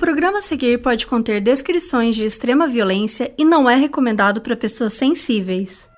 programa a seguir pode conter descrições de extrema violência e não é recomendado para pessoas sensíveis.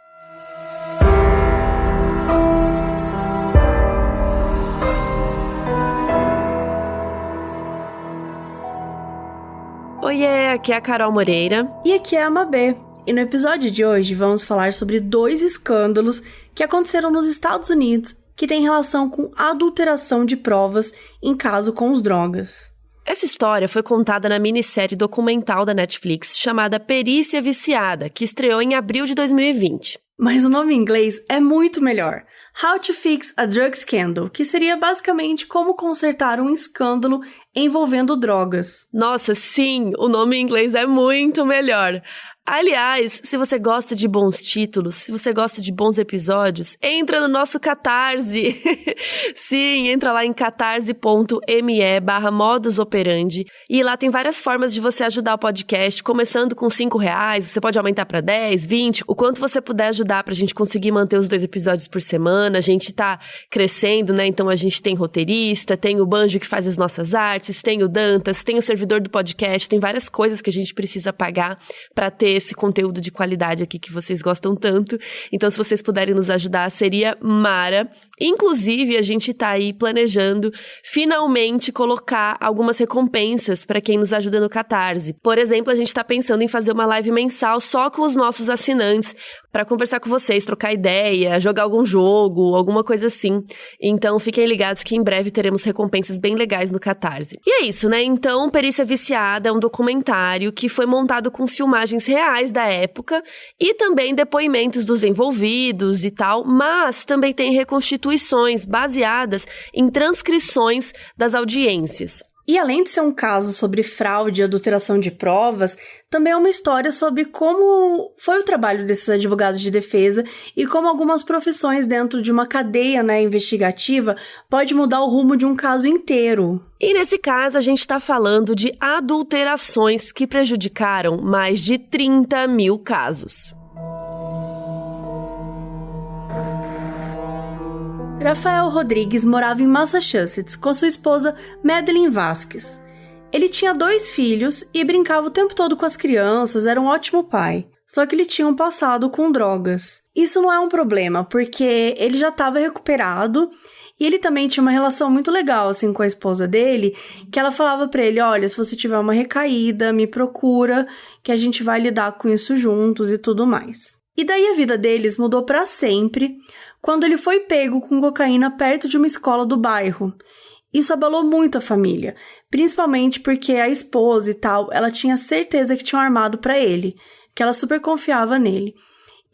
Oiê, aqui é a Carol Moreira. E aqui é a Mabê. E no episódio de hoje vamos falar sobre 2 escândalos que aconteceram nos Estados Unidos que têm relação com adulteração de provas em caso com as drogas. Essa história foi contada na minissérie documental da Netflix chamada Perícia Viciada, que estreou em abril de 2020. Mas o nome em inglês é muito melhor. How to Fix a Drug Scandal, que seria basicamente como consertar um escândalo envolvendo drogas. Nossa, sim, o nome em inglês é muito melhor. Aliás, se você gosta de bons títulos, se você gosta de bons episódios, entra no nosso Catarse. Sim, entra lá em catarse.me/modusoperandi e lá tem várias formas de você ajudar o podcast, começando com R$5, você pode aumentar para 10, 20, o quanto você puder ajudar pra gente conseguir manter os 2 episódios por semana. A gente tá crescendo, né? Então a gente tem roteirista, tem o Banjo que faz as nossas artes, tem o Dantas, tem o servidor do podcast, tem várias coisas que a gente precisa pagar pra ter esse conteúdo de qualidade aqui que vocês gostam tanto. Então, se vocês puderem nos ajudar, seria mara. Inclusive, a gente tá aí planejando finalmente colocar algumas recompensas para quem nos ajuda no Catarse. Por exemplo, a gente tá pensando em fazer uma live mensal só com os nossos assinantes para conversar com vocês, trocar ideia, jogar algum jogo, alguma coisa assim. Então, fiquem ligados que em breve teremos recompensas bem legais no Catarse. E é isso, né? Então, Perícia Viciada é um documentário que foi montado com filmagens reais da época e também depoimentos dos envolvidos e tal, mas também tem reconstituições baseadas em transcrições das audiências. E além de ser um caso sobre fraude e adulteração de provas, também é uma história sobre como foi o trabalho desses advogados de defesa e como algumas profissões dentro de uma cadeia, investigativa pode mudar o rumo de um caso inteiro. E nesse caso a gente está falando de adulterações que prejudicaram mais de 30 mil casos. Rafael Rodrigues morava em Massachusetts com sua esposa Madeline Vasquez. Ele tinha 2 filhos e brincava o tempo todo com as crianças, era um ótimo pai. Só que ele tinha um passado com drogas. Isso não é um problema, porque ele já estava recuperado e ele também tinha uma relação muito legal assim, com a esposa dele, que ela falava pra ele, olha, se você tiver uma recaída, me procura, que a gente vai lidar com isso juntos e tudo mais. E daí a vida deles mudou pra sempre, quando ele foi pego com cocaína perto de uma escola do bairro. Isso abalou muito a família, principalmente porque a esposa e tal, ela tinha certeza que tinham armado pra ele, que ela super confiava nele.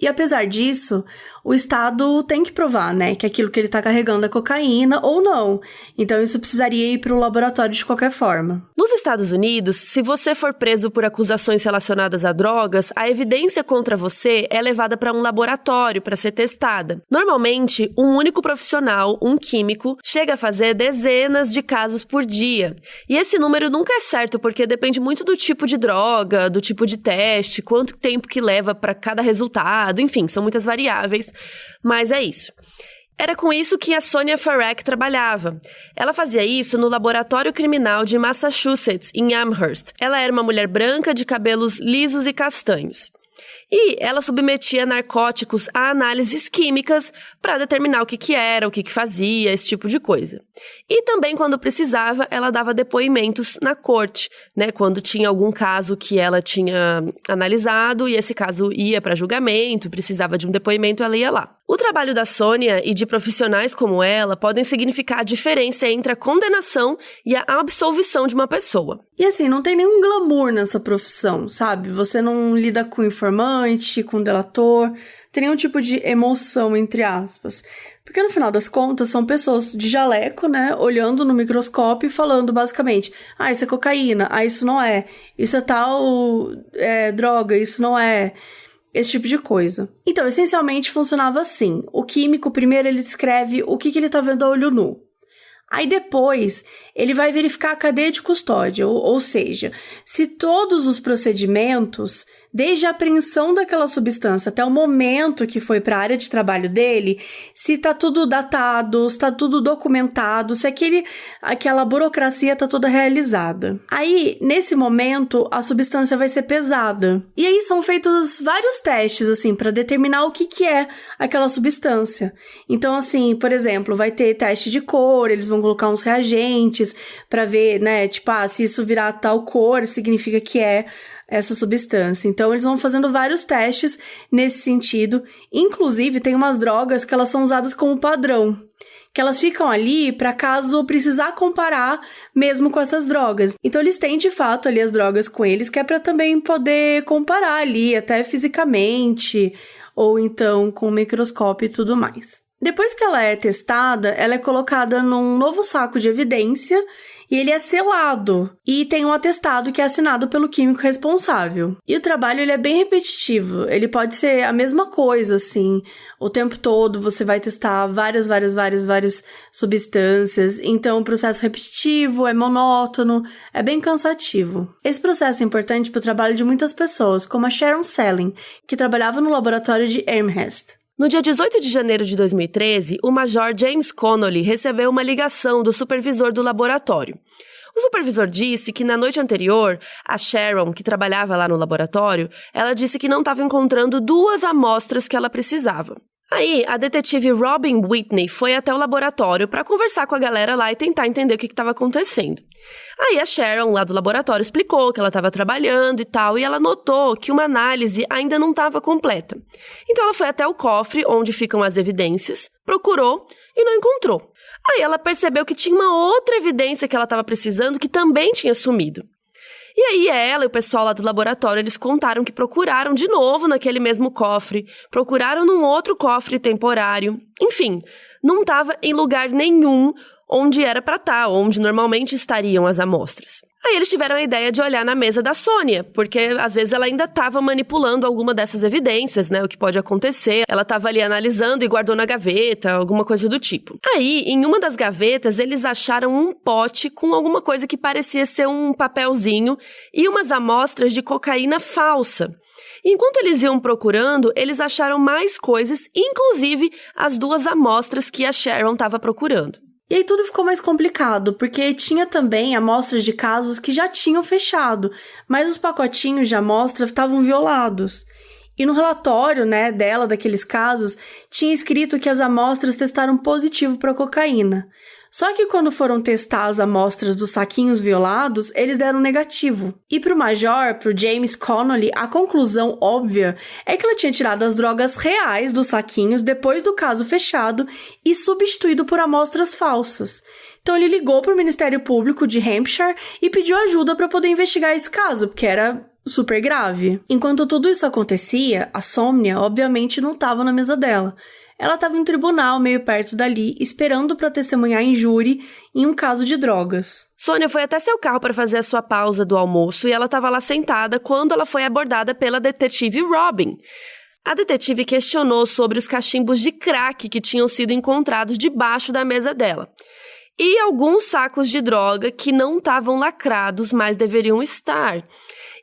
E apesar disso, o Estado tem que provar, que aquilo que ele tá carregando é cocaína ou não. Então isso precisaria ir para o laboratório de qualquer forma. Nos Estados Unidos, se você for preso por acusações relacionadas a drogas, a evidência contra você é levada para um laboratório para ser testada. Normalmente, um único profissional, um químico, chega a fazer dezenas de casos por dia. E esse número nunca é certo, porque depende muito do tipo de droga, do tipo de teste, quanto tempo que leva para cada resultado. Enfim, são muitas variáveis, mas é isso. Era com isso que a Sonia Farek trabalhava. Ela fazia isso no Laboratório Criminal de Massachusetts, em Amherst. Ela era uma mulher branca de cabelos lisos e castanhos. E ela submetia narcóticos a análises químicas para determinar o que era, o que fazia, esse tipo de coisa. E também, quando precisava, ela dava depoimentos na corte, quando tinha algum caso que ela tinha analisado e esse caso ia para julgamento, precisava de um depoimento, ela ia lá. O trabalho da Sônia e de profissionais como ela podem significar a diferença entre a condenação e a absolvição de uma pessoa. E assim, não tem nenhum glamour nessa profissão, sabe? Você não lida com informante, com delator, tem nenhum tipo de emoção, entre aspas. Porque no final das contas, são pessoas de jaleco, olhando no microscópio e falando basicamente, isso é cocaína, isso não é, isso é tal droga, isso não é... Esse tipo de coisa. Então, essencialmente, funcionava assim. O químico, primeiro, ele descreve o que ele tá vendo a olho nu. Aí depois, ele vai verificar a cadeia de custódia, ou seja, se todos os procedimentos, desde a apreensão daquela substância até o momento que foi para a área de trabalho dele, se está tudo datado, se está tudo documentado, se aquela burocracia está toda realizada. Aí, nesse momento, a substância vai ser pesada. E aí são feitos vários testes, assim, para determinar o que é aquela substância. Então, assim, por exemplo, vai ter teste de cor, eles vão colocar uns reagentes para ver, né, tipo, se isso virar tal cor, significa que é essa substância. Então, eles vão fazendo vários testes nesse sentido. Inclusive, tem umas drogas que elas são usadas como padrão, que elas ficam ali para caso precisar comparar mesmo com essas drogas. Então, eles têm, de fato, ali as drogas com eles, que é para também poder comparar ali, até fisicamente, ou então com o microscópio e tudo mais. Depois que ela é testada, ela é colocada num novo saco de evidência e ele é selado e tem um atestado que é assinado pelo químico responsável. E o trabalho ele é bem repetitivo, ele pode ser a mesma coisa, assim, o tempo todo você vai testar várias substâncias, então o processo repetitivo, é monótono, é bem cansativo. Esse processo é importante para o trabalho de muitas pessoas, como a Sharon Selling, que trabalhava no laboratório de Amherst. No dia 18 de janeiro de 2013, o Major James Connolly recebeu uma ligação do supervisor do laboratório. O supervisor disse que na noite anterior, a Sharon, que trabalhava lá no laboratório, ela disse que não estava encontrando 2 amostras que ela precisava. Aí, a detetive Robin Whitney foi até o laboratório para conversar com a galera lá e tentar entender o que estava acontecendo. Aí a Sharon, lá do laboratório, explicou que ela estava trabalhando e tal, e ela notou que uma análise ainda não estava completa. Então ela foi até o cofre onde ficam as evidências, procurou e não encontrou. Aí ela percebeu que tinha uma outra evidência que ela estava precisando que também tinha sumido. E aí ela e o pessoal lá do laboratório, eles contaram que procuraram de novo naquele mesmo cofre, procuraram num outro cofre temporário, enfim, não estava em lugar nenhum onde era para estar, onde normalmente estariam as amostras. Aí eles tiveram a ideia de olhar na mesa da Sônia, porque às vezes ela ainda estava manipulando alguma dessas evidências, né, o que pode acontecer. Ela estava ali analisando e guardou na gaveta, alguma coisa do tipo. Aí, em uma das gavetas, eles acharam um pote com alguma coisa que parecia ser um papelzinho e umas amostras de cocaína falsa. Enquanto eles iam procurando, eles acharam mais coisas, inclusive as 2 amostras que a Sharon estava procurando. E aí tudo ficou mais complicado, porque tinha também amostras de casos que já tinham fechado, mas os pacotinhos de amostra estavam violados. E no relatório, né, dela, daqueles casos, tinha escrito que as amostras testaram positivo para cocaína. Só que quando foram testar as amostras dos saquinhos violados, eles deram negativo. E pro Major, pro James Connolly, a conclusão óbvia é que ela tinha tirado as drogas reais dos saquinhos depois do caso fechado e substituído por amostras falsas. Então ele ligou pro Ministério Público de Hampshire e pediu ajuda para poder investigar esse caso, porque era super grave. Enquanto tudo isso acontecia, a Sônia, obviamente, não estava na mesa dela. Ela estava em um tribunal meio perto dali, esperando para testemunhar em júri em um caso de drogas. Sônia foi até seu carro para fazer a sua pausa do almoço e ela estava lá sentada quando ela foi abordada pela detetive Robin. A detetive questionou sobre os cachimbos de crack que tinham sido encontrados debaixo da mesa dela. E alguns sacos de droga que não estavam lacrados, mas deveriam estar.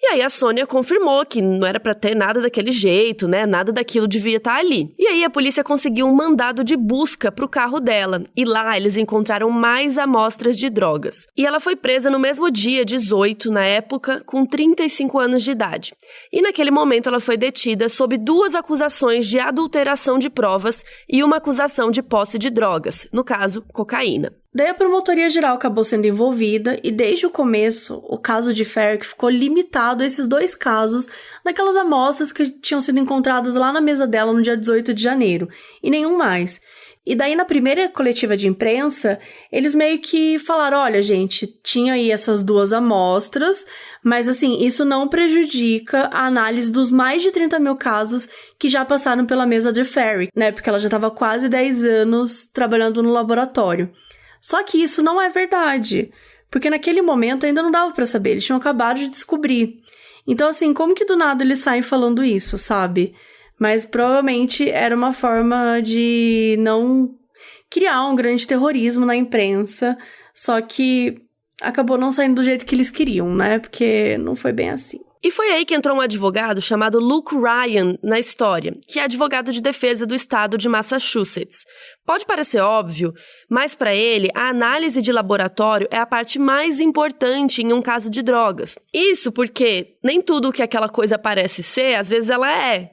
E aí a Sônia confirmou que não era pra ter nada daquele jeito, né? Nada daquilo devia estar ali. E aí a polícia conseguiu um mandado de busca pro carro dela. E lá eles encontraram mais amostras de drogas. E ela foi presa no mesmo dia, 18, na época, com 35 anos de idade. E naquele momento ela foi detida sob 2 acusações de adulteração de provas e uma acusação de posse de drogas, no caso, cocaína. Daí a Promotoria Geral acabou sendo envolvida e desde o começo o caso de Ferrick ficou limitado a esses 2 casos daquelas amostras que tinham sido encontradas lá na mesa dela no dia 18 de janeiro e nenhum mais. E daí na primeira coletiva de imprensa eles meio que falaram, olha gente, tinha aí essas 2 amostras, mas assim, isso não prejudica a análise dos mais de 30 mil casos que já passaram pela mesa de Ferrick, né, porque ela já estava quase 10 anos trabalhando no laboratório. Só que isso não é verdade, porque naquele momento ainda não dava pra saber, eles tinham acabado de descobrir. Então, assim, como que do nada eles saem falando isso, sabe? Mas provavelmente era uma forma de não criar um grande terrorismo na imprensa, só que acabou não saindo do jeito que eles queriam, né? Porque não foi bem assim. E foi aí que entrou um advogado chamado Luke Ryan na história, que é advogado de defesa do estado de Massachusetts. Pode parecer óbvio, mas para ele, a análise de laboratório é a parte mais importante em um caso de drogas. Isso porque nem tudo o que aquela coisa parece ser, às vezes ela é.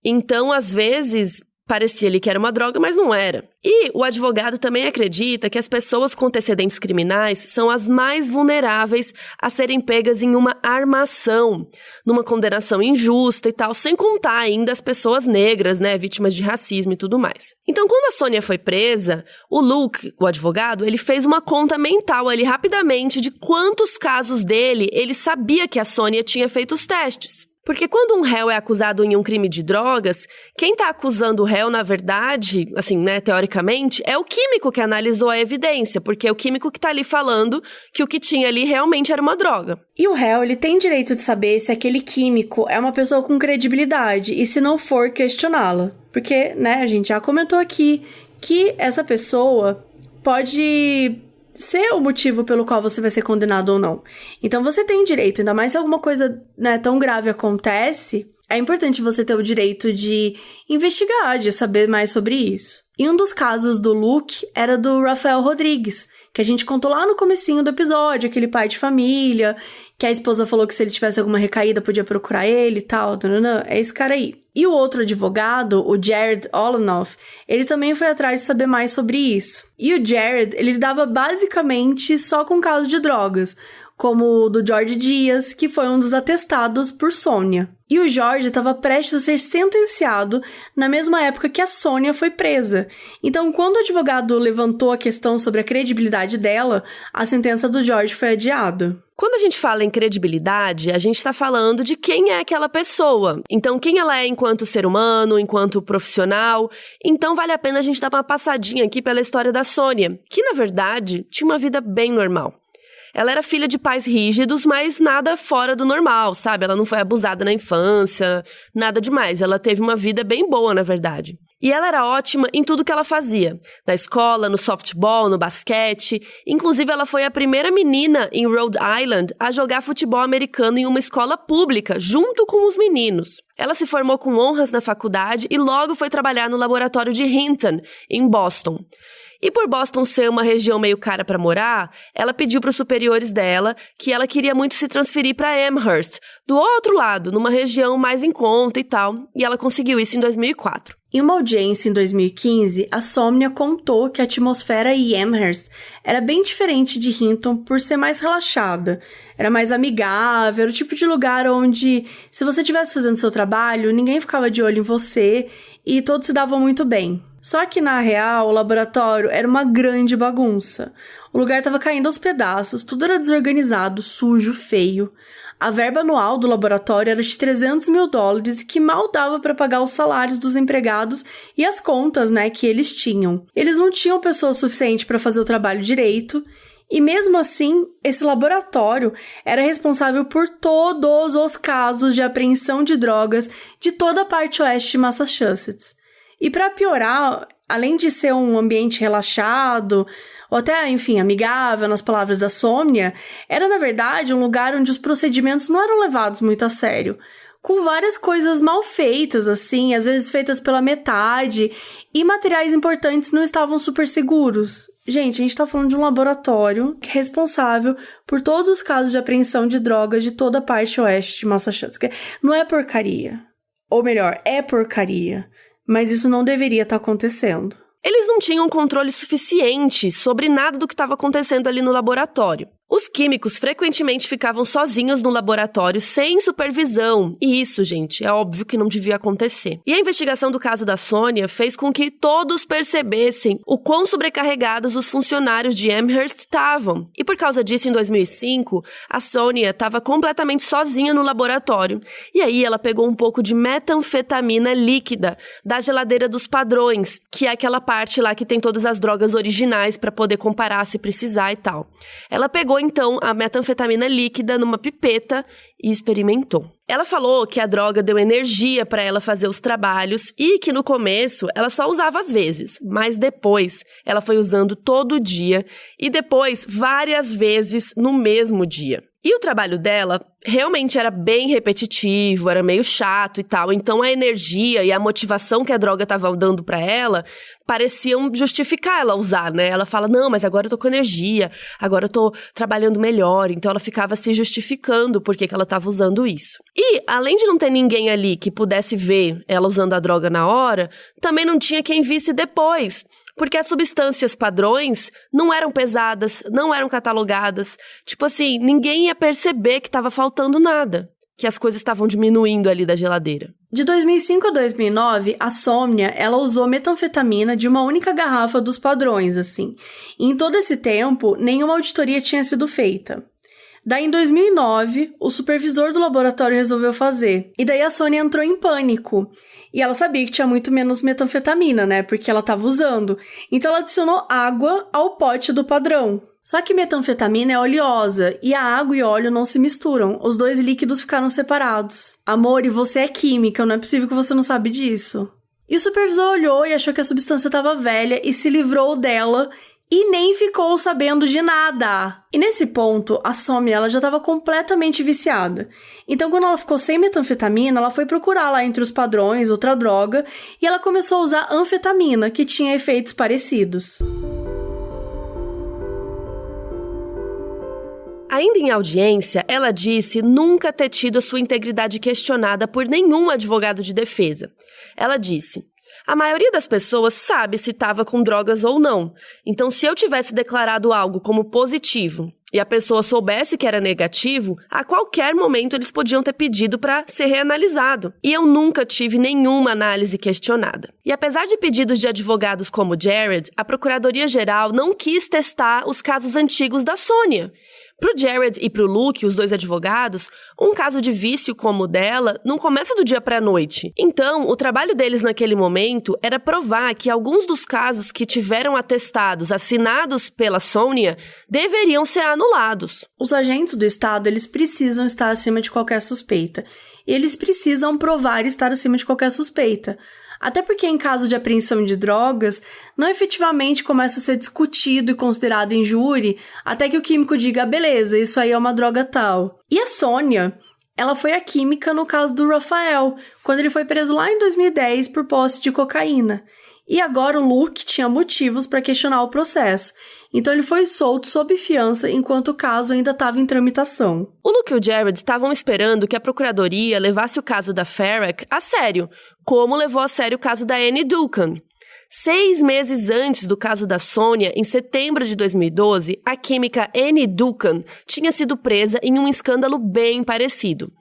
Então, às vezes, parecia ali que era uma droga, mas não era. E o advogado também acredita que as pessoas com antecedentes criminais são as mais vulneráveis a serem pegas em uma armação, numa condenação injusta e tal, sem contar ainda as pessoas negras, né, vítimas de racismo e tudo mais. Então, quando a Sônia foi presa, o Luke, o advogado, ele fez uma conta mental ali rapidamente de quantos casos dele ele sabia que a Sônia tinha feito os testes. Porque quando um réu é acusado em um crime de drogas, quem tá acusando o réu, na verdade, assim, né, teoricamente, é o químico que analisou a evidência, porque é o químico que tá ali falando que o que tinha ali realmente era uma droga. E o réu, ele tem direito de saber se aquele químico é uma pessoa com credibilidade e se não for, questioná-la. Porque, né, a gente já comentou aqui que essa pessoa pode ser o motivo pelo qual você vai ser condenado ou não. Então você tem direito, ainda mais se alguma coisa, né, tão grave acontece, é importante você ter o direito de investigar, de saber mais sobre isso. E um dos casos do Luke era do Rafael Rodrigues, que a gente contou lá no comecinho do episódio, aquele pai de família, que a esposa falou que se ele tivesse alguma recaída podia procurar ele e tal, é esse cara aí. E o outro advogado, o Jared Olanoff, ele também foi atrás de saber mais sobre isso. E o Jared, ele lidava basicamente só com casos de drogas, como o do George Dias, que foi um dos atestados por Sônia. E o George estava prestes a ser sentenciado na mesma época que a Sônia foi presa. Então, quando o advogado levantou a questão sobre a credibilidade dela, a sentença do George foi adiada. Quando a gente fala em credibilidade, a gente está falando de quem é aquela pessoa. Então, quem ela é enquanto ser humano, enquanto profissional. Então, vale a pena a gente dar uma passadinha aqui pela história da Sônia, que, na verdade, tinha uma vida bem normal. Ela era filha de pais rígidos, mas nada fora do normal, sabe? Ela não foi abusada na infância, nada demais. Ela teve uma vida bem boa, na verdade. E ela era ótima em tudo que ela fazia. Na escola, no softball, no basquete. Inclusive, ela foi a primeira menina em Rhode Island a jogar futebol americano em uma escola pública, junto com os meninos. Ela se formou com honras na faculdade e logo foi trabalhar no laboratório de Hinton, em Boston. E por Boston ser uma região meio cara para morar, ela pediu para os superiores dela que ela queria muito se transferir para Amherst, do outro lado, numa região mais em conta e tal, e ela conseguiu isso em 2004. Em uma audiência em 2015, a Sônia contou que a atmosfera em Amherst era bem diferente de Hinton por ser mais relaxada. Era mais amigável, era o tipo de lugar onde, se você estivesse fazendo seu trabalho, ninguém ficava de olho em você e todos se davam muito bem. Só que, na real, o laboratório era uma grande bagunça. O lugar estava caindo aos pedaços, tudo era desorganizado, sujo, feio. A verba anual do laboratório era de $300 mil e que mal dava para pagar os salários dos empregados e as contas, né, que eles tinham. Eles não tinham pessoa suficiente para fazer o trabalho direito. E mesmo assim, esse laboratório era responsável por todos os casos de apreensão de drogas de toda a parte oeste de Massachusetts. E para piorar, além de ser um ambiente relaxado, ou até, enfim, amigável nas palavras da Sônia, era, na verdade, um lugar onde os procedimentos não eram levados muito a sério, com várias coisas mal feitas, assim, às vezes feitas pela metade, e materiais importantes não estavam super seguros. Gente, a gente tá falando de um laboratório que é responsável por todos os casos de apreensão de drogas de toda a parte oeste de Massachusetts. Não é porcaria. Ou melhor, é porcaria. Mas isso não deveria estar acontecendo. Eles não tinham controle suficiente sobre nada do que estava acontecendo ali no laboratório. Os químicos frequentemente ficavam sozinhos no laboratório, sem supervisão. E isso, gente, é óbvio que não devia acontecer. E a investigação do caso da Sônia fez com que todos percebessem o quão sobrecarregados os funcionários de Amherst estavam. E por causa disso, em 2005, a Sônia estava completamente sozinha no laboratório. E aí ela pegou um pouco de metanfetamina líquida da geladeira dos padrões, que é aquela parte lá que tem todas as drogas originais para poder comparar se precisar e tal. Ela pegou pegou então a metanfetamina líquida numa pipeta e experimentou. Ela falou que a droga deu energia para ela fazer os trabalhos e que no começo ela só usava às vezes, mas depois ela foi usando todo dia e depois várias vezes no mesmo dia. E o trabalho dela realmente era bem repetitivo, era meio chato e tal. Então a energia e a motivação que a droga estava dando pra ela pareciam justificar ela usar, né? Ela fala, não, mas agora eu tô com energia, agora eu tô trabalhando melhor. Então ela ficava se justificando por que ela estava usando isso. E, além de não ter ninguém ali que pudesse ver ela usando a droga na hora, também não tinha quem visse depois. Porque as substâncias padrões não eram pesadas, não eram catalogadas. Tipo assim, ninguém ia perceber que estava faltando nada, que as coisas estavam diminuindo ali da geladeira. De 2005 a 2009, a Somnia, ela usou metanfetamina de uma única garrafa dos padrões, assim. E em todo esse tempo, nenhuma auditoria tinha sido feita. Daí, em 2009, o supervisor do laboratório resolveu fazer. E daí a Sônia entrou em pânico. E ela sabia que tinha muito menos metanfetamina, né? Porque ela estava usando. Então ela adicionou água ao pote do padrão. Só que metanfetamina é oleosa e a água e óleo não se misturam. Os dois líquidos ficaram separados. Amor, e você é química, não é possível que você não sabe disso. E o supervisor olhou e achou que a substância estava velha e se livrou dela e nem ficou sabendo de nada. E nesse ponto, a Somnia, ela já estava completamente viciada. Então, quando ela ficou sem metanfetamina, ela foi procurar lá entre os padrões outra droga e ela começou a usar anfetamina, que tinha efeitos parecidos. Ainda em audiência, ela disse nunca ter tido a sua integridade questionada por nenhum advogado de defesa. Ela disse: a maioria das pessoas sabe se estava com drogas ou não. Então, se eu tivesse declarado algo como positivo e a pessoa soubesse que era negativo, a qualquer momento eles podiam ter pedido para ser reanalisado. E eu nunca tive nenhuma análise questionada. E apesar de pedidos de advogados como Jared, a Procuradoria-Geral não quis testar os casos antigos da Sônia. Pro Jared e pro Luke, os dois advogados, um caso de vício como o dela não começa do dia pra noite. Então, o trabalho deles naquele momento era provar que alguns dos casos que tiveram atestados assinados pela Sônia deveriam ser anulados. Os agentes do Estado, eles precisam estar acima de qualquer suspeita. E eles precisam provar estar acima de qualquer suspeita. Até porque em caso de apreensão de drogas, não efetivamente começa a ser discutido e considerado em júri até que o químico diga, beleza, isso aí é uma droga tal. E a Sônia, ela foi a química no caso do Rafael, quando ele foi preso lá em 2010 por posse de cocaína. E agora o Luke tinha motivos para questionar o processo. Então ele foi solto sob fiança enquanto o caso ainda estava em tramitação. O Luke e o Jared estavam esperando que a procuradoria levasse o caso da Farrak a sério, como levou a sério o caso da Annie Duncan. 6 meses antes do caso da Sônia, em setembro de 2012, a química Annie Duncan tinha sido presa em um escândalo bem parecido.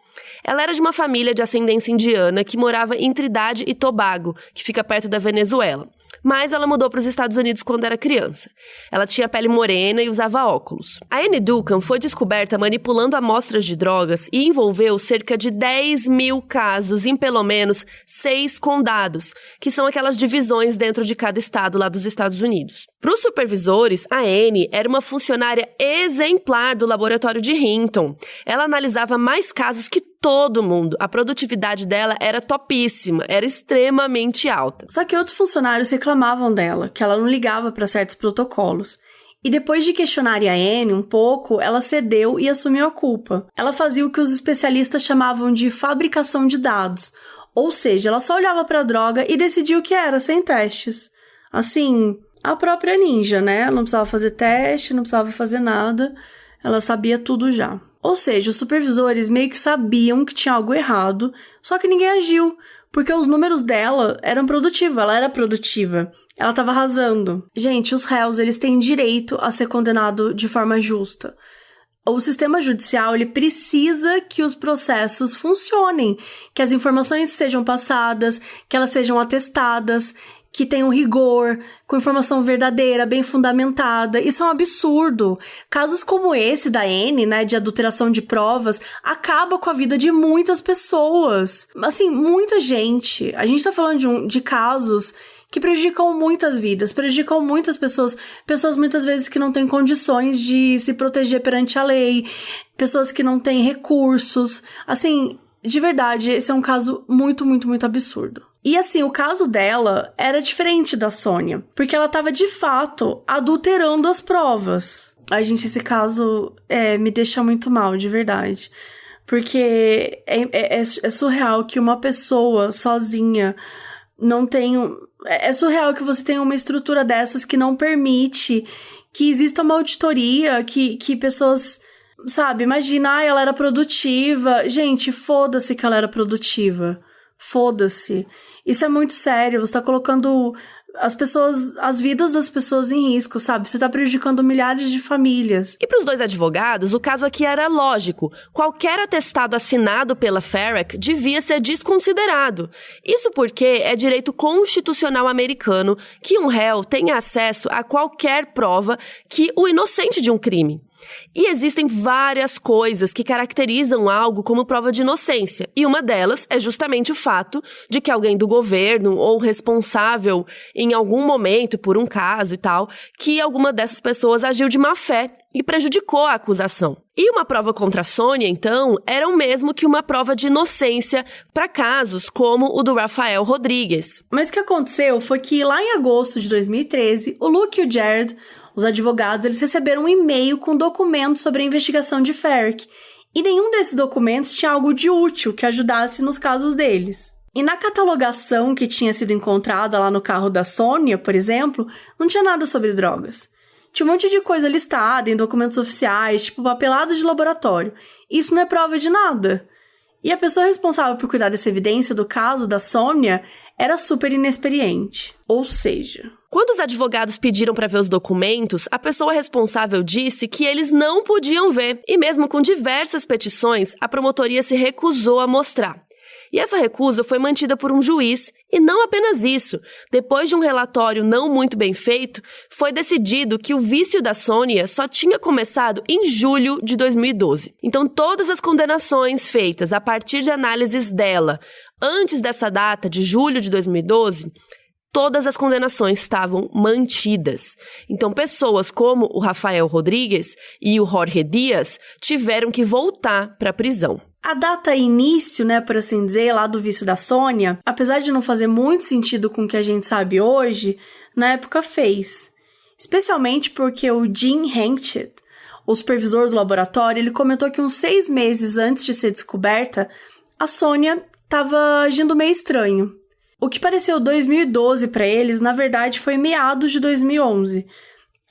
Ela era de uma família de ascendência indiana que morava em Trinidad e Tobago, que fica perto da Venezuela. Mas ela mudou para os Estados Unidos quando era criança. Ela tinha pele morena e usava óculos. A Annie Duncan foi descoberta manipulando amostras de drogas e envolveu cerca de 10 mil casos em pelo menos 6 condados, que são aquelas divisões dentro de cada estado lá dos Estados Unidos. Para os supervisores, a Annie era uma funcionária exemplar do laboratório de Hinton. Ela analisava mais casos que todo mundo. A produtividade dela era topíssima, era extremamente alta. Só que outros funcionários reclamavam dela, que ela não ligava para certos protocolos. E depois de questionarem a Annie um pouco, ela cedeu e assumiu a culpa. Ela fazia o que os especialistas chamavam de fabricação de dados. Ou seja, ela só olhava para a droga e decidia o que era, sem testes. Assim, a própria ninja, né? Ela não precisava fazer teste, não precisava fazer nada. Ela sabia tudo já. Ou seja, os supervisores meio que sabiam que tinha algo errado, só que ninguém agiu, porque os números dela eram produtivos, ela era produtiva, ela estava arrasando. Gente, os réus, eles têm direito a ser condenado de forma justa. O sistema judicial, ele precisa que os processos funcionem, que as informações sejam passadas, que elas sejam atestadas, que tenham rigor, com informação verdadeira, bem fundamentada. Isso é um absurdo. Casos como esse da Anne, né, de adulteração de provas, acaba com a vida de muitas pessoas. Assim, muita gente. A gente tá falando de casos que prejudicam muitas vidas, prejudicam muitas pessoas muitas vezes que não têm condições de se proteger perante a lei, pessoas que não têm recursos. Assim, de verdade, esse é um caso muito, muito, muito absurdo. E assim, o caso dela era diferente da Sônia, porque ela estava de fato adulterando as provas. Ai, gente, esse caso me deixa muito mal, de verdade. Porque é surreal que uma pessoa sozinha não tenha... É surreal que você tenha uma estrutura dessas que não permite que exista uma auditoria, que pessoas, sabe, imagina, ela era produtiva. Gente, foda-se que ela era produtiva. Foda-se. Isso é muito sério, você tá colocando as vidas das pessoas em risco, sabe? Você tá prejudicando milhares de famílias. E pros 2 advogados, o caso aqui era lógico. Qualquer atestado assinado pela FARAC devia ser desconsiderado. Isso porque é direito constitucional americano que um réu tenha acesso a qualquer prova que o inocente de um crime. E existem várias coisas que caracterizam algo como prova de inocência, e uma delas é justamente o fato de que alguém do governo ou responsável em algum momento por um caso e tal, que alguma dessas pessoas agiu de má fé e prejudicou a acusação. E uma prova contra a Sônia, então, era o mesmo que uma prova de inocência para casos como o do Rafael Rodrigues. Mas o que aconteceu foi que lá em agosto de 2013, o Luke e o Jared, os advogados, eles receberam um e-mail com documentos sobre a investigação de FARAC, e nenhum desses documentos tinha algo de útil que ajudasse nos casos deles. E na catalogação que tinha sido encontrada lá no carro da Sônia, por exemplo, não tinha nada sobre drogas. Tinha um monte de coisa listada em documentos oficiais, tipo papelado de laboratório. Isso não é prova de nada. E a pessoa responsável por cuidar dessa evidência do caso da Sônia era super inexperiente. Ou seja... Quando os advogados pediram para ver os documentos, a pessoa responsável disse que eles não podiam ver, e mesmo com diversas petições, a promotoria se recusou a mostrar. E essa recusa foi mantida por um juiz, e não apenas isso. Depois de um relatório não muito bem feito, foi decidido que o vício da Sônia só tinha começado em julho de 2012. Então, todas as condenações feitas a partir de análises dela, antes dessa data, de julho de 2012... todas as condenações estavam mantidas. Então, pessoas como o Rafael Rodrigues e o Jorge Dias tiveram que voltar para a prisão. A data início, né, por assim dizer, lá do vício da Sônia, apesar de não fazer muito sentido com o que a gente sabe hoje, na época fez. Especialmente porque o Jim Henchet, o supervisor do laboratório, ele comentou que uns 6 meses antes de ser descoberta, a Sônia estava agindo meio estranho. O que pareceu 2012 para eles, na verdade, foi meados de 2011.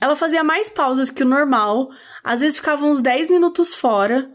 Ela fazia mais pausas que o normal, às vezes ficava uns 10 minutos fora,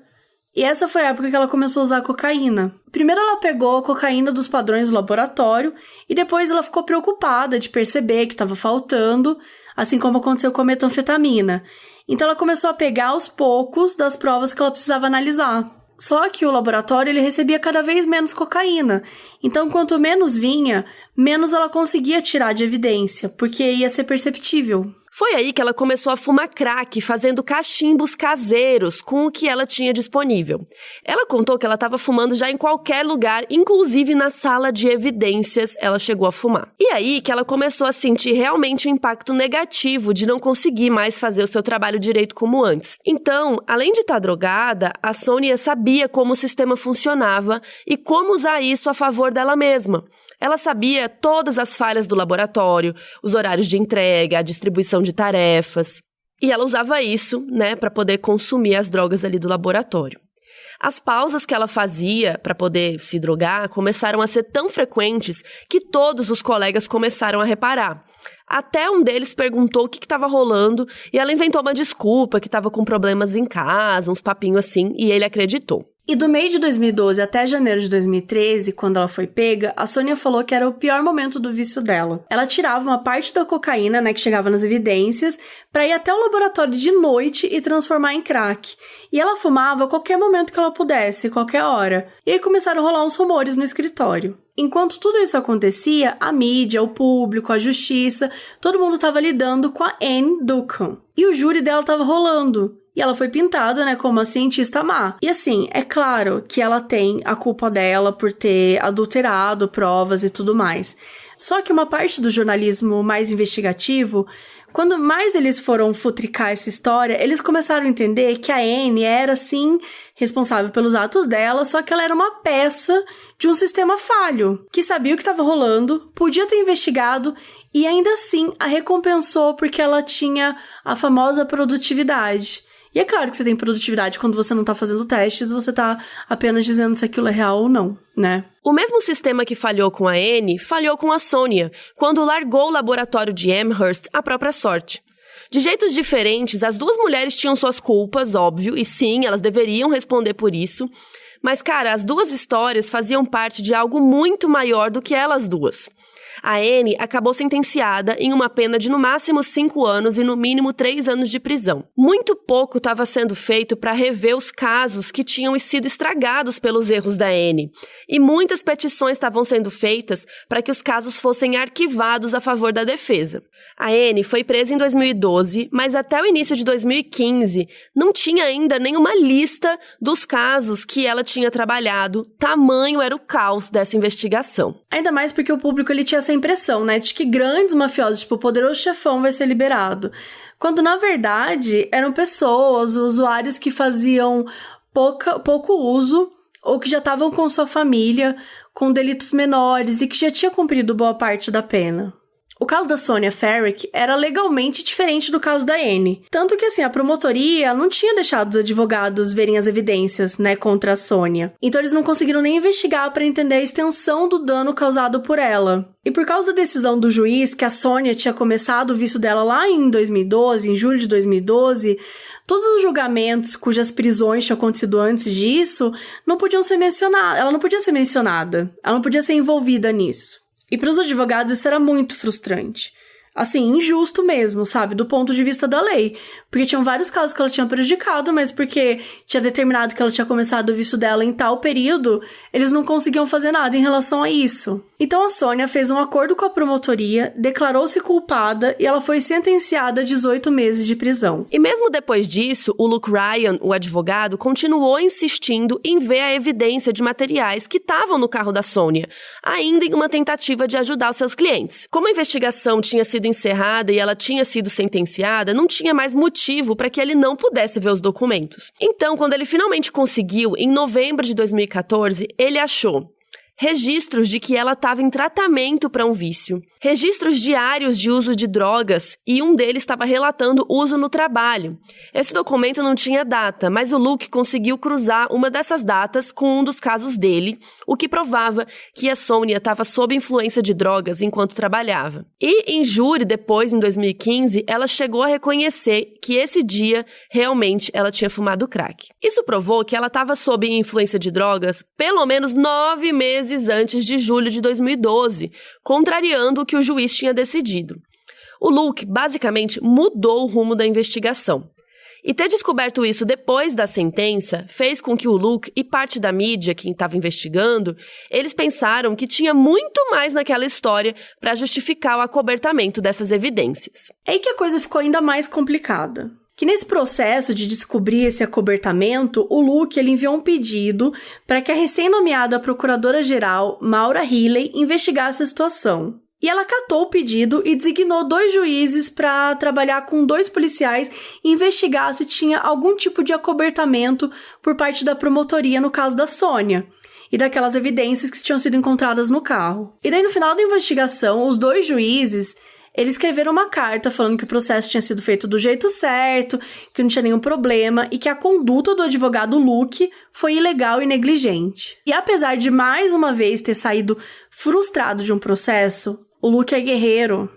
e essa foi a época que ela começou a usar cocaína. Primeiro ela pegou a cocaína dos padrões do laboratório, e depois ela ficou preocupada de perceber que estava faltando, assim como aconteceu com a metanfetamina. Então ela começou a pegar aos poucos das provas que ela precisava analisar. Só que o laboratório ele recebia cada vez menos cocaína. Então, quanto menos vinha, menos ela conseguia tirar de evidência, porque ia ser perceptível. Foi aí que ela começou a fumar crack, fazendo cachimbos caseiros com o que ela tinha disponível. Ela contou que ela estava fumando já em qualquer lugar, inclusive na sala de evidências ela chegou a fumar. E aí que ela começou a sentir realmente o impacto negativo de não conseguir mais fazer o seu trabalho direito como antes. Então, além de estar drogada, a Sônia sabia como o sistema funcionava e como usar isso a favor dela mesma. Ela sabia todas as falhas do laboratório, os horários de entrega, a distribuição de tarefas. E ela usava isso, né, para poder consumir as drogas ali do laboratório. As pausas que ela fazia para poder se drogar começaram a ser tão frequentes que todos os colegas começaram a reparar. Até um deles perguntou o que estava rolando e ela inventou uma desculpa que estava com problemas em casa, uns papinhos assim, e ele acreditou. E do meio de 2012 até janeiro de 2013, quando ela foi pega, a Sonia falou que era o pior momento do vício dela. Ela tirava uma parte da cocaína, que chegava nas evidências, pra ir até o laboratório de noite e transformar em crack. E ela fumava a qualquer momento que ela pudesse, qualquer hora. E aí começaram a rolar uns rumores no escritório. Enquanto tudo isso acontecia, a mídia, o público, a justiça, todo mundo estava lidando com a Anne Duncan. E o júri dela estava rolando. E ela foi pintada, como a cientista má. E assim, é claro que ela tem a culpa dela por ter adulterado provas e tudo mais. Só que uma parte do jornalismo mais investigativo, quando mais eles foram futricar essa história, eles começaram a entender que a Anne era, sim, responsável pelos atos dela, só que ela era uma peça de um sistema falho, que sabia o que estava rolando, podia ter investigado e ainda assim a recompensou porque ela tinha a famosa produtividade. E é claro que você tem produtividade quando você não tá fazendo testes, você tá apenas dizendo se aquilo é real ou não, né? O mesmo sistema que falhou com a Anne, falhou com a Sonia, quando largou o laboratório de Amherst à própria sorte. De jeitos diferentes, as duas mulheres tinham suas culpas, óbvio, e sim, elas deveriam responder por isso. Mas, cara, as duas histórias faziam parte de algo muito maior do que elas duas. A Anne acabou sentenciada em uma pena de no máximo 5 anos e no mínimo 3 anos de prisão. Muito pouco estava sendo feito para rever os casos que tinham sido estragados pelos erros da Anne. E muitas petições estavam sendo feitas para que os casos fossem arquivados a favor da defesa. A Anne foi presa em 2012, mas até o início de 2015 não tinha ainda nenhuma lista dos casos que ela tinha trabalhado. Tamanho era o caos dessa investigação. Ainda mais porque o público ele tinha essa impressão, de que grandes mafiosos, tipo o Poderoso Chefão, vai ser liberado. Quando, na verdade, eram pessoas, usuários que faziam pouco uso ou que já estavam com sua família, com delitos menores e que já tinha cumprido boa parte da pena. O caso da Sonia Ferrick era legalmente diferente do caso da Anne. Tanto que, a promotoria não tinha deixado os advogados verem as evidências, contra a Sonia. Então, eles não conseguiram nem investigar para entender a extensão do dano causado por ela. E por causa da decisão do juiz que a Sonia tinha começado o vício dela lá em 2012, em julho de 2012, todos os julgamentos cujas prisões tinham acontecido antes disso não podiam ser mencionados. Ela não podia ser mencionada. Ela não podia ser envolvida nisso. E para os advogados isso era muito frustrante. Assim, injusto mesmo, sabe? Do ponto de vista da lei. Porque tinham vários casos que ela tinha prejudicado, mas porque tinha determinado que ela tinha começado o vício dela em tal período, eles não conseguiam fazer nada em relação a isso. Então a Sonia fez um acordo com a promotoria, declarou-se culpada e ela foi sentenciada a 18 meses de prisão. E mesmo depois disso, o Luke Ryan, o advogado, continuou insistindo em ver a evidência de materiais que estavam no carro da Sonia, ainda em uma tentativa de ajudar os seus clientes. Como a investigação tinha sido encerrada e ela tinha sido sentenciada, não tinha mais motivo para que ele não pudesse ver os documentos. Então, quando ele finalmente conseguiu, em novembro de 2014, ele achou registros de que ela estava em tratamento para um vício, registros diários de uso de drogas e um deles estava relatando uso no trabalho. Esse documento não tinha data, mas o Luke conseguiu cruzar uma dessas datas com um dos casos dele, o que provava que a Sonia estava sob influência de drogas enquanto trabalhava. E em júri, depois, em 2015, ela chegou a reconhecer que esse dia, realmente, ela tinha fumado crack. Isso provou que ela estava sob influência de drogas pelo menos 9 meses antes de julho de 2012, contrariando o que o juiz tinha decidido. O Luke, basicamente, mudou o rumo da investigação. E ter descoberto isso depois da sentença fez com que o Luke e parte da mídia, quem estava investigando, eles pensaram que tinha muito mais naquela história para justificar o acobertamento dessas evidências. É aí que a coisa ficou ainda mais complicada. Que nesse processo de descobrir esse acobertamento, o Luke ele enviou um pedido para que a recém-nomeada procuradora-geral, Maura Healey, investigasse a situação. E ela acatou o pedido e designou 2 juízes para trabalhar com 2 policiais e investigar se tinha algum tipo de acobertamento por parte da promotoria no caso da Sonia e daquelas evidências que tinham sido encontradas no carro. E daí, no final da investigação, os 2 juízes eles escreveram uma carta falando que o processo tinha sido feito do jeito certo, que não tinha nenhum problema e que a conduta do advogado Luke foi ilegal e negligente. E apesar de mais uma vez ter saído frustrado de um processo, o Luke é guerreiro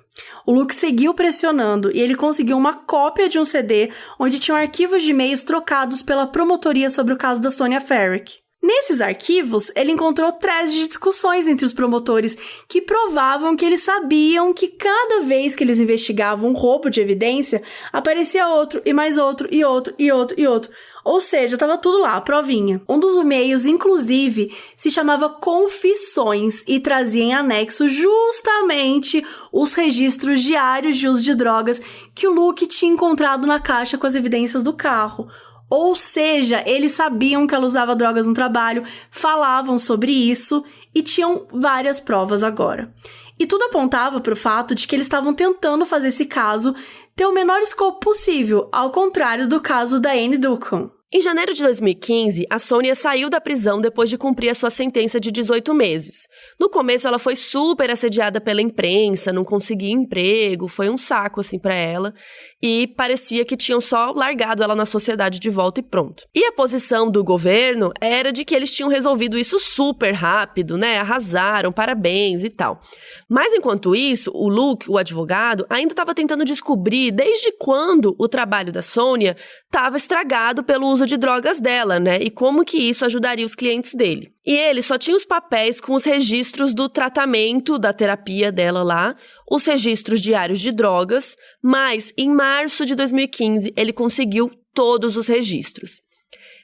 O Luke seguiu pressionando e ele conseguiu uma cópia de um CD onde tinham arquivos de e-mails trocados pela promotoria sobre o caso da Sonia Ferrick. Nesses arquivos, ele encontrou threads de discussões entre os promotores que provavam que eles sabiam que cada vez que eles investigavam um roubo de evidência, aparecia outro, e mais outro, e outro, e outro, e outro. Ou seja, tava tudo lá, provinha. Um dos e-mails, inclusive, se chamava Confissões e trazia em anexo justamente os registros diários de uso de drogas que o Luke tinha encontrado na caixa com as evidências do carro. Ou seja, eles sabiam que ela usava drogas no trabalho, falavam sobre isso e tinham várias provas agora. E tudo apontava para o fato de que eles estavam tentando fazer esse caso ter o menor escopo possível, ao contrário do caso da Annie Dookhan. Em janeiro de 2015, a Sonia saiu da prisão depois de cumprir a sua sentença de 18 meses. No começo, ela foi super assediada pela imprensa, não conseguia emprego, foi um saco, assim, pra ela. E parecia que tinham só largado ela na sociedade de volta e pronto. E a posição do governo era de que eles tinham resolvido isso super rápido, né? Arrasaram, parabéns e tal. Mas enquanto isso, o Luke, o advogado, ainda estava tentando descobrir desde quando o trabalho da Sonia estava estragado pelo uso de drogas dela, né? E como que isso ajudaria os clientes dele. E ele só tinha os papéis com os registros do tratamento, da terapia dela lá, os registros diários de drogas, mas em março de 2015 ele conseguiu todos os registros.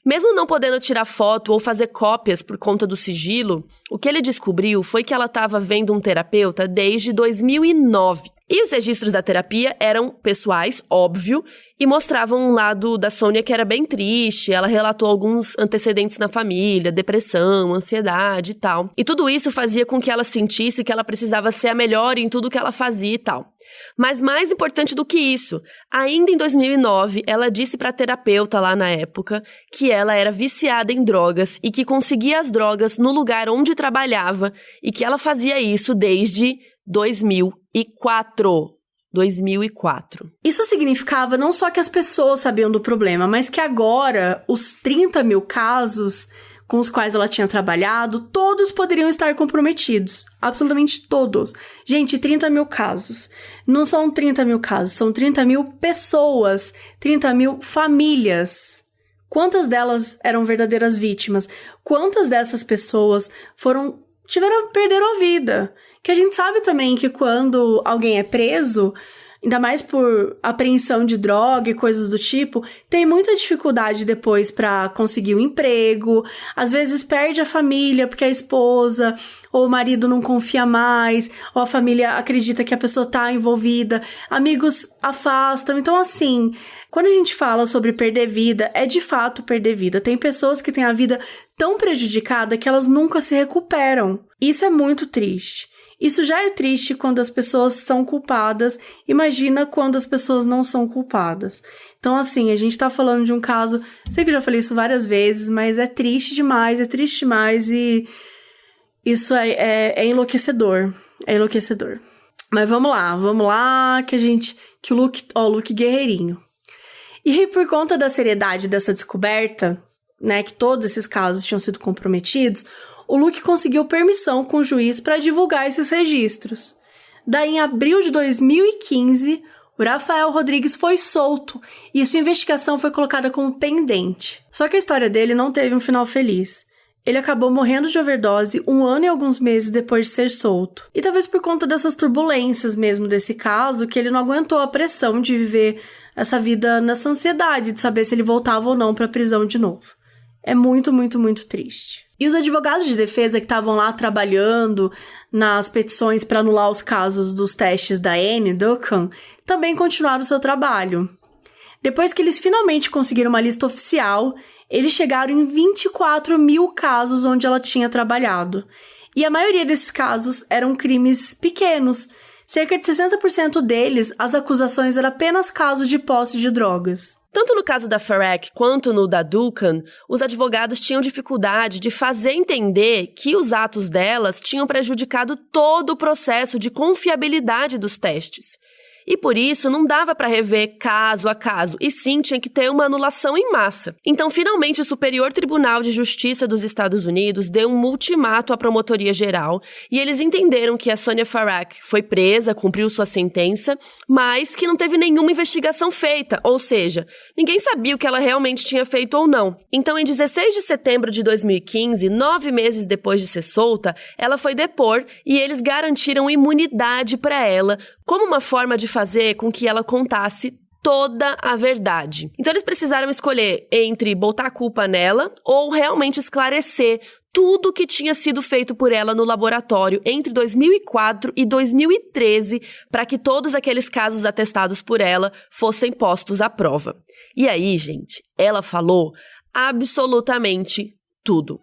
Mesmo não podendo tirar foto ou fazer cópias por conta do sigilo, o que ele descobriu foi que ela estava vendo um terapeuta desde 2009. E os registros da terapia eram pessoais, óbvio, e mostravam um lado da Sonia que era bem triste. Ela relatou alguns antecedentes na família, depressão, ansiedade e tal. E tudo isso fazia com que ela sentisse que ela precisava ser a melhor em tudo que ela fazia e tal. Mas mais importante do que isso, ainda em 2009, ela disse para a terapeuta lá na época que ela era viciada em drogas e que conseguia as drogas no lugar onde trabalhava e que ela fazia isso desde 2004. Isso significava não só que as pessoas sabiam do problema, mas que agora os 30 mil casos com os quais ela tinha trabalhado, todos poderiam estar comprometidos. Absolutamente todos. Gente, 30 mil casos. Não são 30 mil casos, são 30 mil pessoas, 30 mil famílias. Quantas delas eram verdadeiras vítimas? Quantas dessas pessoas perderam a vida? Que a gente sabe também que quando alguém é preso, ainda mais por apreensão de droga e coisas do tipo, tem muita dificuldade depois pra conseguir um emprego, às vezes perde a família porque a esposa ou o marido não confia mais, ou a família acredita que a pessoa tá envolvida, amigos afastam. Então, assim, quando a gente fala sobre perder vida, é de fato perder vida. Tem pessoas que têm a vida tão prejudicada que elas nunca se recuperam. Isso é muito triste. Isso já é triste quando as pessoas são culpadas, imagina quando as pessoas não são culpadas. Então, assim, a gente tá falando de um caso, sei que eu já falei isso várias vezes, mas é triste demais e isso é enlouquecedor, Mas vamos lá, que o Luke guerreirinho. E por conta da seriedade dessa descoberta, né, que todos esses casos tinham sido comprometidos, o Luke conseguiu permissão com o juiz para divulgar esses registros. Daí, em abril de 2015, o Rafael Rodrigues foi solto e sua investigação foi colocada como pendente. Só que a história dele não teve um final feliz. Ele acabou morrendo de overdose 1 ano e alguns meses depois de ser solto. E talvez por conta dessas turbulências mesmo desse caso, que ele não aguentou a pressão de viver essa vida nessa ansiedade de saber se ele voltava ou não para a prisão de novo. É muito, muito, muito triste. E os advogados de defesa que estavam lá trabalhando nas petições para anular os casos dos testes da Annie Dookhan também continuaram o seu trabalho. Depois que eles finalmente conseguiram uma lista oficial, eles chegaram em 24 mil casos onde ela tinha trabalhado. E a maioria desses casos eram crimes pequenos. Cerca de 60% deles, as acusações eram apenas caso de posse de drogas. Tanto no caso da Ferrick quanto no da Dookhan, os advogados tinham dificuldade de fazer entender que os atos delas tinham prejudicado todo o processo de confiabilidade dos testes. E por isso não dava para rever caso a caso, e sim tinha que ter uma anulação em massa. Então, finalmente, o Superior Tribunal de Justiça dos Estados Unidos deu um ultimato à Promotoria Geral e eles entenderam que a Sonia Farak foi presa, cumpriu sua sentença, mas que não teve nenhuma investigação feita, ou seja, ninguém sabia o que ela realmente tinha feito ou não. Então, em 16 de setembro de 2015, 9 meses depois de ser solta, ela foi depor e eles garantiram imunidade para ela como uma forma de fazer com que ela contasse toda a verdade. Então eles precisaram escolher entre botar a culpa nela ou realmente esclarecer tudo que tinha sido feito por ela no laboratório entre 2004 e 2013 para que todos aqueles casos atestados por ela fossem postos à prova. E aí, gente, ela falou absolutamente tudo.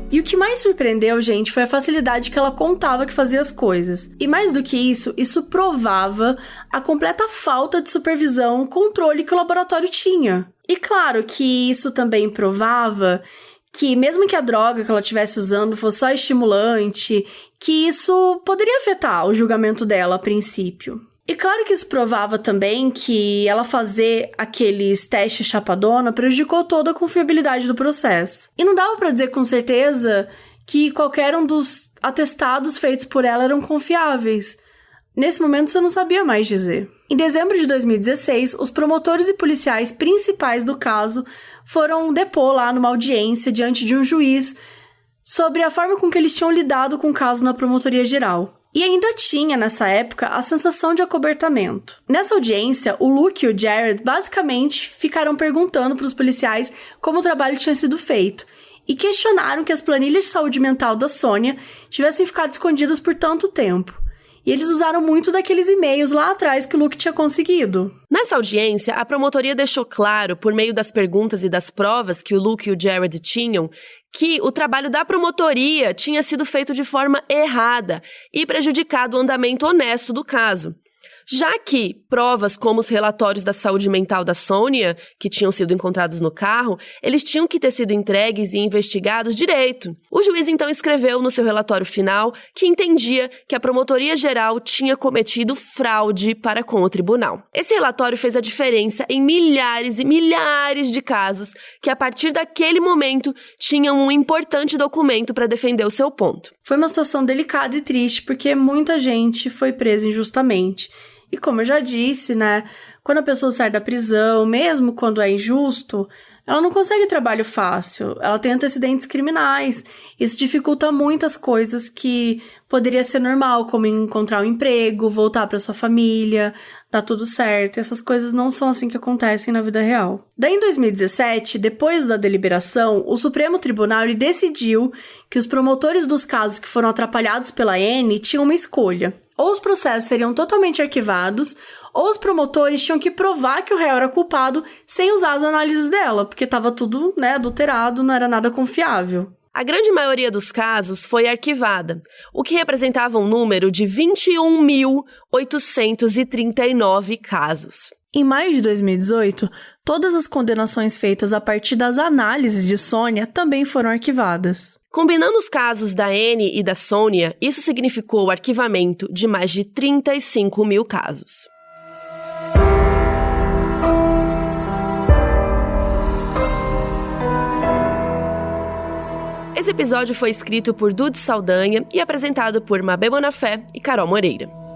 E o que mais surpreendeu, gente, foi a facilidade que ela contava que fazia as coisas. E mais do que isso provava a completa falta de supervisão, controle que o laboratório tinha. E claro que isso também provava que mesmo que a droga que ela estivesse usando fosse só estimulante, que isso poderia afetar o julgamento dela a princípio. E claro que isso provava também que ela fazer aqueles testes chapadona prejudicou toda a confiabilidade do processo. E não dava pra dizer com certeza que qualquer um dos atestados feitos por ela eram confiáveis. Nesse momento você não sabia mais dizer. Em dezembro de 2016, os promotores e policiais principais do caso foram depor lá numa audiência diante de um juiz sobre a forma com que eles tinham lidado com o caso na Promotoria Geral. E ainda tinha, nessa época, a sensação de acobertamento. Nessa audiência, o Luke e o Jared basicamente ficaram perguntando para os policiais como o trabalho tinha sido feito e questionaram que as planilhas de saúde mental da Sonia tivessem ficado escondidas por tanto tempo. E eles usaram muito daqueles e-mails lá atrás que o Luke tinha conseguido. Nessa audiência, a promotoria deixou claro, por meio das perguntas e das provas que o Luke e o Jared tinham, que o trabalho da promotoria tinha sido feito de forma errada e prejudicado o andamento honesto do caso. Já que provas como os relatórios da saúde mental da Sonia, que tinham sido encontrados no carro, eles tinham que ter sido entregues e investigados direito. O juiz então escreveu no seu relatório final que entendia que a Promotoria Geral tinha cometido fraude para com o tribunal. Esse relatório fez a diferença em milhares e milhares de casos que a partir daquele momento tinham um importante documento para defender o seu ponto. Foi uma situação delicada e triste porque muita gente foi presa injustamente. E como eu já disse, né, quando a pessoa sai da prisão, mesmo quando é injusto, ela não consegue trabalho fácil, ela tem antecedentes criminais. Isso dificulta muitas coisas que poderia ser normal, como encontrar um emprego, voltar para sua família, dar tudo certo. Essas coisas não são assim que acontecem na vida real. Daí, em 2017, depois da deliberação, o Supremo Tribunal ele decidiu que os promotores dos casos que foram atrapalhados pela Anne tinham uma escolha. Ou os processos seriam totalmente arquivados, ou os promotores tinham que provar que o réu era culpado sem usar as análises dela, porque estava tudo, adulterado, não era nada confiável. A grande maioria dos casos foi arquivada, o que representava um número de 21.839 casos. Em maio de 2018, todas as condenações feitas a partir das análises de Sonia também foram arquivadas. Combinando os casos da Anne e da Sonia, isso significou o arquivamento de mais de 35 mil casos. Esse episódio foi escrito por Dude Saldanha e apresentado por Mabê Bonafé e Carol Moreira.